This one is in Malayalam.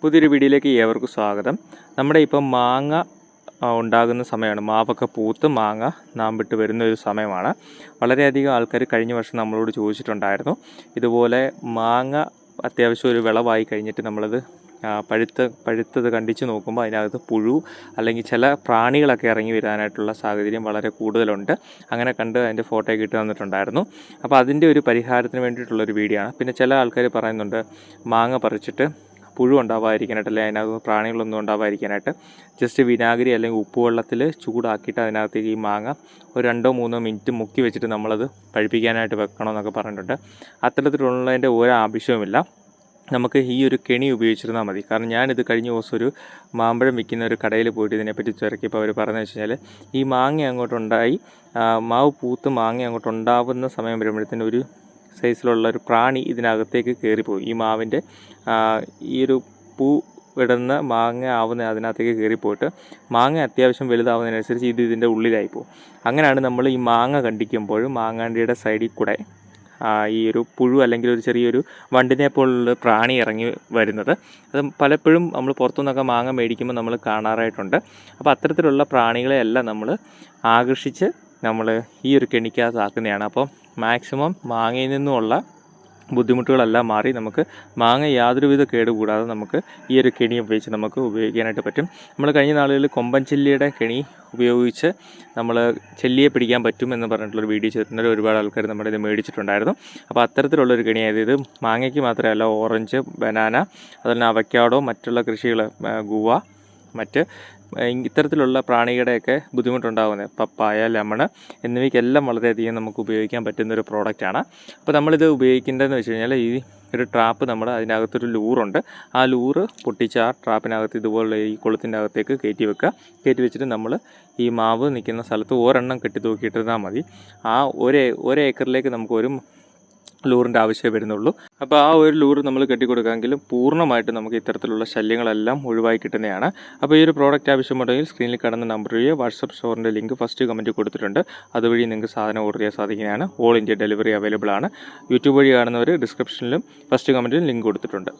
പുതിയൊരു വീഡിയോയിലേക്ക് ഏവർക്കും സ്വാഗതം. നമ്മുടെ ഇപ്പം മാങ്ങ ഉണ്ടാകുന്ന സമയമാണ്. മാവൊക്കെ പൂത്ത് മാങ്ങ നാമ്പിട്ട് വരുന്ന ഒരു സമയമാണ്. വളരെയധികം ആൾക്കാർ കഴിഞ്ഞ വർഷം നമ്മളോട് ചോദിച്ചിട്ടുണ്ടായിരുന്നു. ഇതുപോലെ മാങ്ങ അത്യാവശ്യം ഒരു വിളവായി കഴിഞ്ഞിട്ട് നമ്മളത് പഴുത്തത് കണ്ടിച്ച് നോക്കുമ്പോൾ അതിനകത്ത് പുഴു അല്ലെങ്കിൽ ചില പ്രാണികളൊക്കെ ഇറങ്ങി വരാനായിട്ടുള്ള സാഹചര്യം വളരെ കൂടുതലുണ്ട്. അങ്ങനെ കണ്ട് അതിൻ്റെ ഫോട്ടോയൊക്കെ ഇട്ട് തന്നിട്ടുണ്ടായിരുന്നു. അപ്പോൾ അതിൻ്റെ ഒരു പരിഹാരത്തിന് വേണ്ടിയിട്ടുള്ളൊരു വീഡിയോ ആണ്. പിന്നെ ചില ആൾക്കാർ പറയുന്നുണ്ട് മാങ്ങ പറിച്ചിട്ട് പുഴു ഉണ്ടാവാതിരിക്കാനായിട്ട് അല്ലെങ്കിൽ അതിനകത്ത് പ്രാണികളൊന്നും ഉണ്ടാവാതിരിക്കാനായിട്ട് ജസ്റ്റ് വിനാഗിരി അല്ലെങ്കിൽ ഉപ്പുവെള്ളത്തിൽ ചൂടാക്കിയിട്ട് അതിനകത്തേക്ക് ഈ മാങ്ങ ഒരു 2-3 മിനിറ്റ് മുക്കി വെച്ചിട്ട് നമ്മളത് പഴുപ്പിക്കാനായിട്ട് വെക്കണമെന്നൊക്കെ പറഞ്ഞിട്ടുണ്ട്. അത്തരത്തിലുള്ളതിൻ്റെ ഒരു ആവശ്യവുമില്ല. നമുക്ക് ഈ ഒരു കെണി ഉപയോഗിച്ചിരുന്നാൽ മതി. കാരണം ഞാനിത് കഴിഞ്ഞ ദിവസം ഒരു മാമ്പഴം വിൽക്കുന്ന ഒരു കടയിൽ പോയിട്ട് ഇതിനെപ്പറ്റി തിരക്കിയപ്പോൾ അവർ പറഞ്ഞതെന്ന് വെച്ച് കഴിഞ്ഞാൽ ഈ മാങ്ങ അങ്ങോട്ടുണ്ടായി മാവ് പൂത്ത് മാങ്ങ അങ്ങോട്ടുണ്ടാവുന്ന സമയം വരുമ്പോഴത്തേനും ഒരു സൈസിലുള്ള ഒരു പ്രാണി ഇതിനകത്തേക്ക് കയറിപ്പോയി. ഈ മാവിൻ്റെ ഈ ഒരു പൂ വിടുന്ന മാങ്ങ ആവുന്ന അതിനകത്തേക്ക് കയറിപ്പോയിട്ട് മാങ്ങ അത്യാവശ്യം വലുതാവുന്നതിനനുസരിച്ച് ഇതിൻ്റെ ഉള്ളിലായി പോകും. അങ്ങനെയാണ് നമ്മൾ ഈ മാങ്ങ കണ്ടിക്കുമ്പോഴും മാങ്ങാണ്ടിയുടെ സൈഡിൽ കൂടെ ഈ ഒരു പുഴു അല്ലെങ്കിൽ ഒരു ചെറിയൊരു വണ്ടിനെ പോലുള്ള പ്രാണി ഇറങ്ങി വരുന്നത്. അത് പലപ്പോഴും നമ്മൾ പുറത്തുനിന്നൊക്കെ മാങ്ങ മേടിക്കുമ്പോൾ നമ്മൾ കാണാറായിട്ടുണ്ട്. അപ്പോൾ അത്തരത്തിലുള്ള പ്രാണികളെയെല്ലാം നമ്മൾ ആകർഷിച്ച് നമ്മൾ ഈ ഒരു കെണിക്കകത്താക്കുന്നതാണ്. അപ്പോൾ മാക്സിമം മാങ്ങയിൽ നിന്നുമുള്ള ബുദ്ധിമുട്ടുകളെല്ലാം മാറി നമുക്ക് മാങ്ങ യാതൊരുവിധ കേടുകൂടാതെ നമുക്ക് ഈ ഒരു കെണി ഉപയോഗിച്ച് നമുക്ക് ഉപയോഗിക്കാനായിട്ട് പറ്റും. നമ്മൾ കഴിഞ്ഞ നാളുകളിൽ കൊമ്പൻ ചെല്ലിയുടെ കെണി ഉപയോഗിച്ച് നമ്മൾ ചെല്ലിയെ പിടിക്കാൻ പറ്റും എന്ന് പറഞ്ഞിട്ടുള്ളൊരു വീഡിയോ ചെയ്തിട്ടുണ്ട്. ഒരുപാട് ആൾക്കാർ നമ്മുടെ ഇത് മേടിച്ചിട്ടുണ്ടായിരുന്നു. അപ്പോൾ അത്തരത്തിലുള്ളൊരു കെണിയായത്. ഇത് മാങ്ങയ്ക്ക് മാത്രമല്ല, ഓറഞ്ച്, ബനാന, അതുപോലെ തന്നെ അവക്കാഡോ, മറ്റുള്ള കൃഷികൾ, ഗുവ, മറ്റ് ഇത്തരത്തിലുള്ള പ്രാണികളുടെയൊക്കെ ബുദ്ധിമുട്ടുണ്ടാകുന്നത് പപ്പായ, ലെമൺ എന്നിവയ്ക്കെല്ലാം വളരെയധികം നമുക്ക് ഉപയോഗിക്കാൻ പറ്റുന്നൊരു പ്രോഡക്റ്റാണ്. അപ്പോൾ നമ്മളിത് ഉപയോഗിക്കേണ്ടതെന്ന് വെച്ച് കഴിഞ്ഞാൽ ഈ ഒരു ട്രാപ്പ് നമ്മൾ അതിനകത്തൊരു ലൂറുണ്ട്. ആ ലൂറ് പൊട്ടിച്ച് ആ ട്രാപ്പിനകത്ത് ഇതുപോലെ ഈ കൊളുത്തിൻ്റെ അകത്തേക്ക് കയറ്റി വെക്കുക. കയറ്റി വെച്ചിട്ട് നമ്മൾ ഈ മാവ് നിൽക്കുന്ന സ്ഥലത്ത് ഒരെണ്ണം കെട്ടി തൂക്കിയിട്ടിരുന്നാൽ മതി. ആ ഒരു ഏക്കറിലേക്ക് നമുക്ക് ഒരു ലൂറിൻ്റെ ആവശ്യമേ വരുന്നുള്ളൂ. അപ്പോൾ ആ ഒരു ലൂറ് നമ്മൾ കെട്ടിക്കൊടുക്കാമെങ്കിലും പൂർണ്ണമായിട്ട് നമുക്ക് ഇത്തരത്തിലുള്ള ശല്യങ്ങളെല്ലാം ഒഴിവായി കിട്ടുന്നതാണ്. അപ്പോൾ ഈ ഒരു പ്രോഡക്റ്റ് ആവശ്യമുണ്ടെങ്കിൽ സ്ക്രീനിൽ കാണുന്ന നമ്പർ വഴി വാട്സപ്പ് സ്റ്റോറിൻ്റെ ലിങ്ക് ഫസ്റ്റ് കമൻറ്റ് കൊടുത്തിട്ടുണ്ട്. അതുവഴി നിങ്ങൾക്ക് സാധനം ഓർഡർ ചെയ്യാൻ സാധിക്കുന്നതാണ്. ഓൾ ഇന്ത്യ ഡെലിവറി അവൈലബിൾ ആണ്. യൂട്യൂബ് വഴി കാണുന്നവർ ഡിസ്ക്രിപ്ഷനിലും ഫസ്റ്റ് കമൻറ്റിലും ലിങ്ക് കൊടുത്തിട്ടുണ്ട്.